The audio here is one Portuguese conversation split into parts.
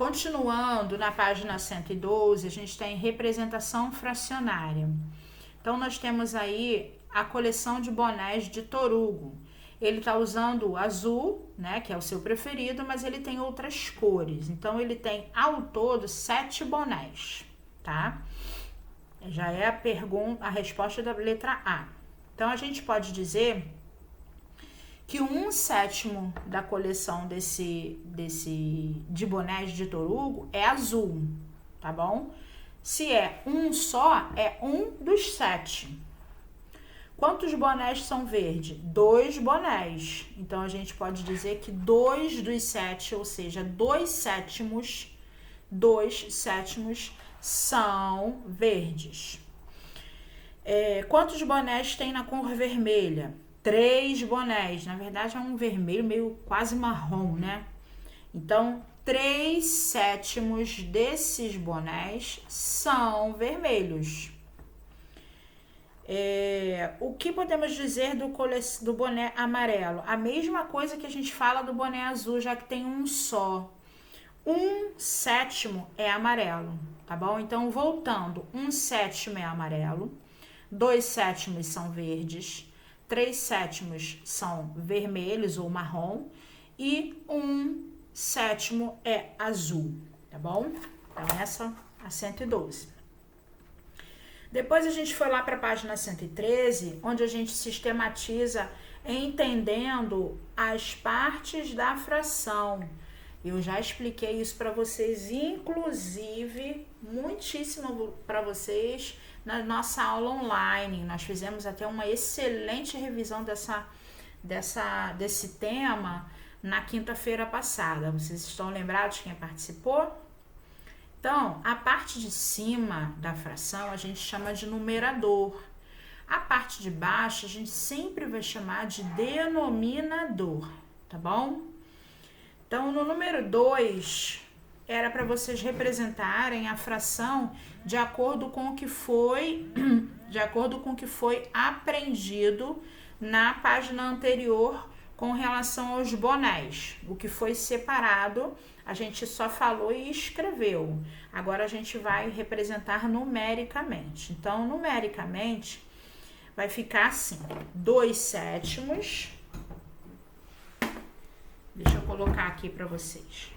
Continuando na página 112, a gente tem representação fracionária. Então, nós temos aí a coleção de bonés de Torugo. Ele está usando azul, né, que é o seu preferido, mas ele tem outras cores. Então, ele tem, ao todo, 7 bonés, tá? Já é a resposta da letra A. Então, a gente pode dizer que 1/7 da coleção de bonés de Torugo é azul, tá bom? Se é um só, é 1/7. Quantos bonés são verdes? 2 bonés. Então, a gente pode dizer que 2/7, ou seja, 2/7, são verdes. Quantos bonés tem na cor vermelha? 3 bonés. Na verdade, é um vermelho meio quase marrom, né? Então, 3/7 desses bonés são vermelhos. O que podemos dizer do boné amarelo? A mesma coisa que a gente fala do boné azul, já que tem um só. 1/7 é amarelo, tá bom? Então, voltando, 1/7 é amarelo, 2/7 são verdes, 3/7 são vermelhos ou marrom e 1/7 é azul, tá bom? Então, essa é a 112. Depois a gente foi lá para a página 113, onde a gente sistematiza entendendo as partes da fração. Eu já expliquei isso para vocês, inclusive, muitíssimo para vocês na nossa aula online. Nós fizemos até uma excelente revisão desse tema na quinta-feira passada. Vocês estão lembrados quem participou? Então, a parte de cima da fração a gente chama de numerador. A parte de baixo a gente sempre vai chamar de denominador, tá bom? Então, no número 2, era para vocês representarem a fração de acordo com o que foi aprendido na página anterior com relação aos bonés. O que foi separado, a gente só falou e escreveu. Agora a gente vai representar numericamente. Então, numericamente, vai ficar assim: 2/7. Deixa eu colocar aqui para vocês.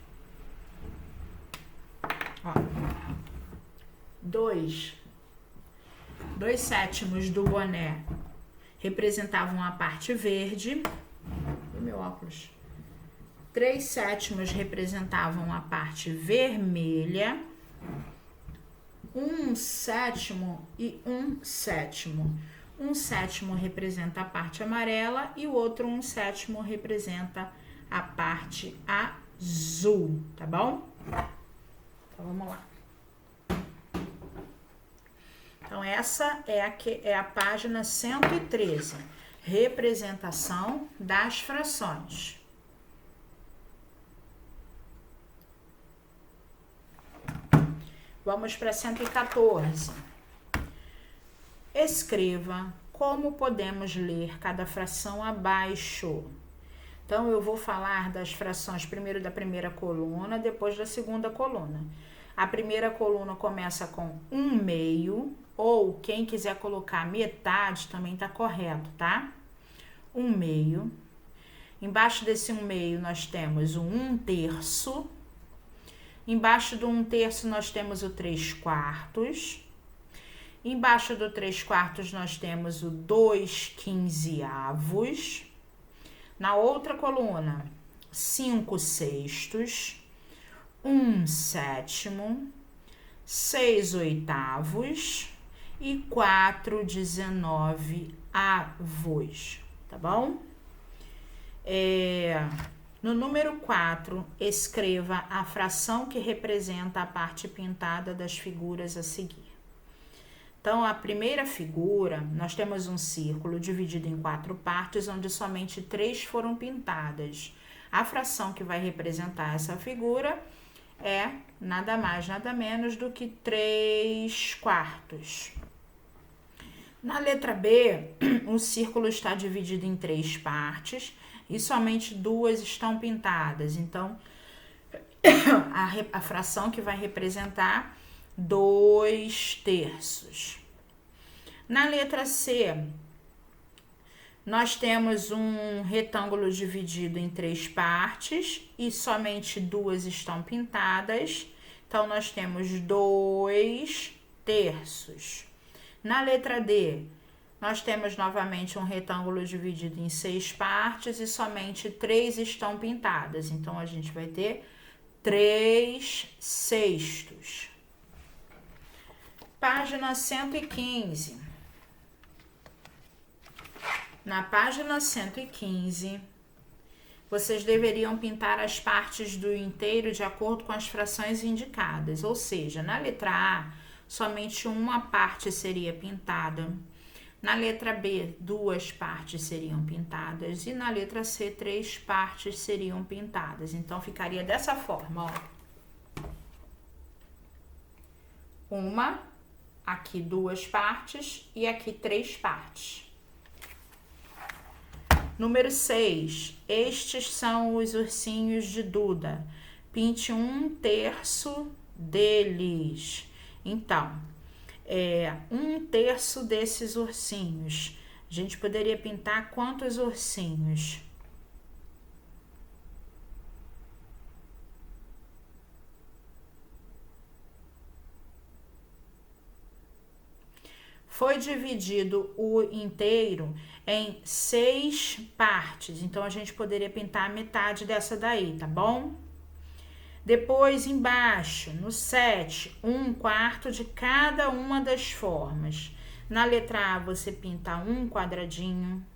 Ó, 2/7 do boné representavam a parte verde. Meu óculos. 3/7 representavam a parte vermelha. 1/7 e 1/7. 1/7 representa a parte amarela e o outro 1/7 representa a parte azul, tá bom? Então, vamos lá. Então, essa é a página 113. Representação das frações. Vamos para 114. Escreva como podemos ler cada fração abaixo. Então, eu vou falar das frações primeiro da primeira coluna, depois da segunda coluna. A primeira coluna começa com 1/2, ou quem quiser colocar metade também tá correto, tá? 1/2. Embaixo desse 1/2 nós temos o 1/3. Embaixo do 1/3 nós temos o 3/4. Embaixo do 3/4 nós temos o 2/15. Na outra coluna, 5/6, 1/7, 6/8 e 4/19, tá bom? No número 4, escreva a fração que representa a parte pintada das figuras a seguir. Então, a primeira figura, nós temos um círculo dividido em 4 partes, onde somente 3 foram pintadas. A fração que vai representar essa figura é nada mais, nada menos do que 3/4. Na letra B, o círculo está dividido em 3 partes e somente 2 estão pintadas. Então, a fração que vai representar 2/3. Na letra C, nós temos um retângulo dividido em 3 partes e somente 2 estão pintadas. Então, nós temos 2/3. Na letra D, nós temos novamente um retângulo dividido em 6 partes e somente 3 estão pintadas. Então, a gente vai ter 3/6. Página 115. Na página 115, vocês deveriam pintar as partes do inteiro de acordo com as frações indicadas. Ou seja, na letra A, somente uma parte seria pintada. Na letra B, 2 partes seriam pintadas. E na letra C, 3 partes seriam pintadas. Então, ficaria dessa forma, ó. Uma, aqui 2 partes e aqui 3 partes. Número 6. Estes são os ursinhos de Duda. Pinte 1/3 deles. Então, 1/3 desses ursinhos. A gente poderia pintar quantos ursinhos? Foi dividido o inteiro em 6 partes. Então, a gente poderia pintar a metade dessa daí, tá bom? Depois, embaixo, no 7, 1/4 de cada uma das formas. Na letra A, você pinta um quadradinho.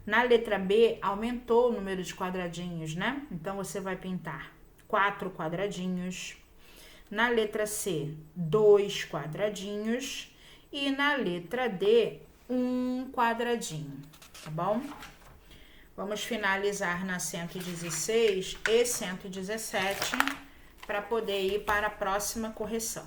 Na letra B, aumentou o número de quadradinhos, né? Então, você vai pintar 4 quadradinhos. Na letra C, 2 quadradinhos. E na letra D, 1 quadradinho, tá bom? Vamos finalizar na 116 e 117 para poder ir para a próxima correção.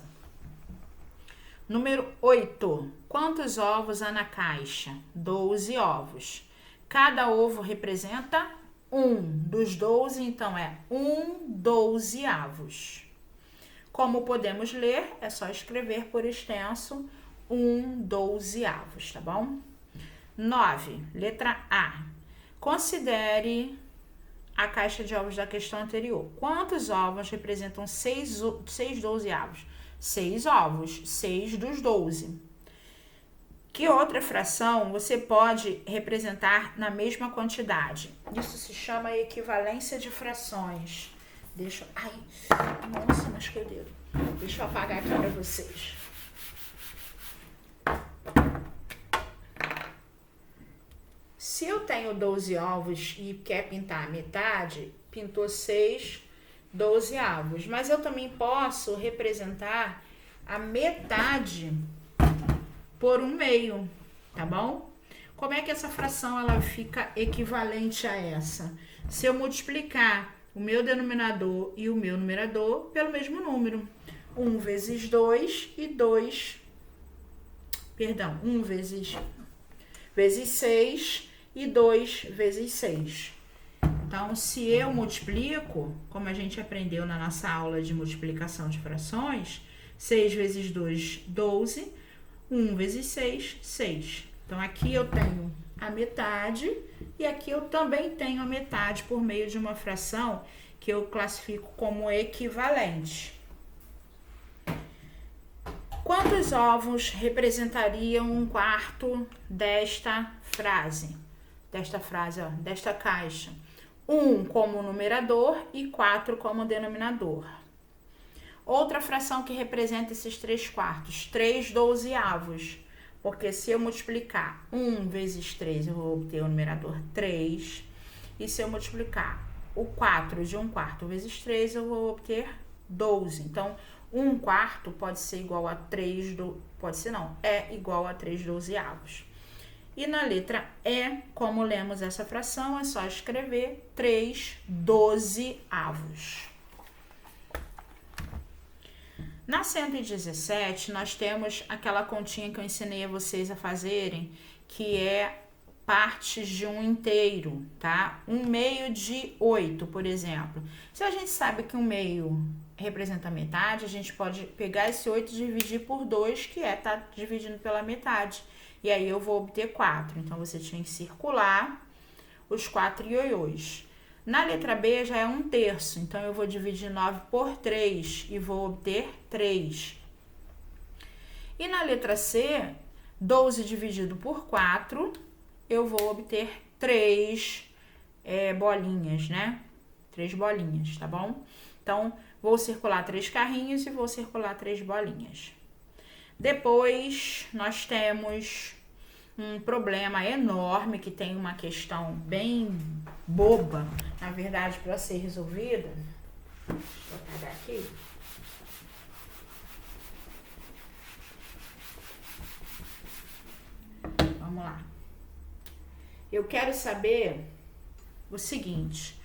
Número 8. Quantos ovos há na caixa? 12 ovos. Cada ovo representa 1. Dos 12, então, é 1/12. Como podemos ler, é só escrever por extenso 1/12, tá bom? 9, letra A. Considere a caixa de ovos da questão anterior. Quantos ovos representam 6/12? 6 ovos, 6 dos 12. Que outra fração você pode representar na mesma quantidade? Isso se chama equivalência de frações. Ai, nossa, machuquei o dedo. Deixa eu apagar aqui para vocês. Se eu tenho 12 ovos e quer pintar a metade, pintou 6/12. Mas eu também posso representar a metade por 1/2, tá bom? Como é que essa fração ela fica equivalente a essa? Se eu multiplicar o meu denominador e o meu numerador pelo mesmo número. 1 vezes 2 e 1 vezes 6 e 2 vezes 6. Então, se eu multiplico, como a gente aprendeu na nossa aula de multiplicação de frações, 6 vezes 2, 12, 1 vezes 6, 6. Então, aqui eu tenho a metade e aqui eu também tenho a metade por meio de uma fração que eu classifico como equivalente. Quantos ovos representariam 1/4 desta frase? Desta caixa. 1 como numerador e 4 como denominador. Outra fração que representa esses 3/4, 3/12. Porque se eu multiplicar 1 vezes 3, eu vou obter o numerador 3. E se eu multiplicar o 4 de 1/4 vezes 3, eu vou obter 12. Então, 1/4 pode ser igual a 3, é igual a 3/12. E na letra E, como lemos essa fração, é só escrever 3/12. Na 117, nós temos aquela continha que eu ensinei a vocês a fazerem, que é partes de um inteiro, tá? 1/2 de 8, por exemplo. Se a gente sabe que 1/2 representa metade, a gente pode pegar esse 8 e dividir por 2, que tá dividindo pela metade. E aí eu vou obter 4. Então, você tinha que circular os 4 ioiôs. Na letra B já é 1/3, então eu vou dividir 9 por 3 e vou obter 3. E na letra C, 12 dividido por 4, eu vou obter 3 bolinhas, né? 3 bolinhas, tá bom? Então, vou circular 3 carrinhos e vou circular 3 bolinhas. Depois, nós temos um problema enorme, que tem uma questão bem boba, na verdade, para ser resolvida. Vou pegar aqui. Vamos lá. Eu quero saber o seguinte: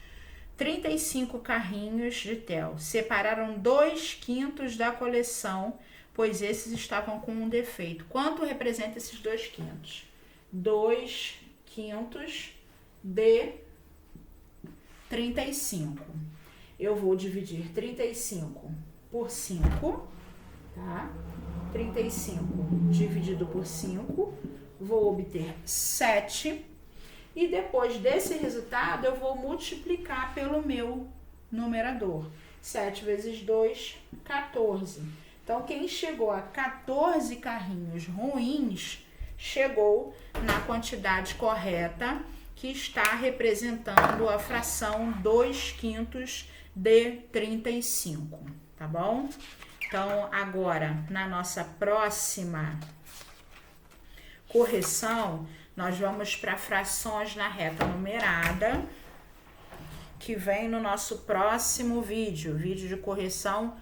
35 carrinhos de tel separaram 2/5 da coleção, pois esses estavam com um defeito. Quanto representa esses 2/5? 2/5 de 35. Eu vou dividir 35 por 5, tá? 35 dividido por 5, vou obter 7. E depois desse resultado, eu vou multiplicar pelo meu numerador. 7 vezes 2, 14. Então, quem chegou a 14 carrinhos ruins, chegou na quantidade correta, que está representando a fração 2/5 de 35, tá bom? Então, agora, na nossa próxima correção, nós vamos para frações na reta numerada, que vem no nosso próximo vídeo de correção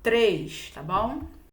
3, tá bom?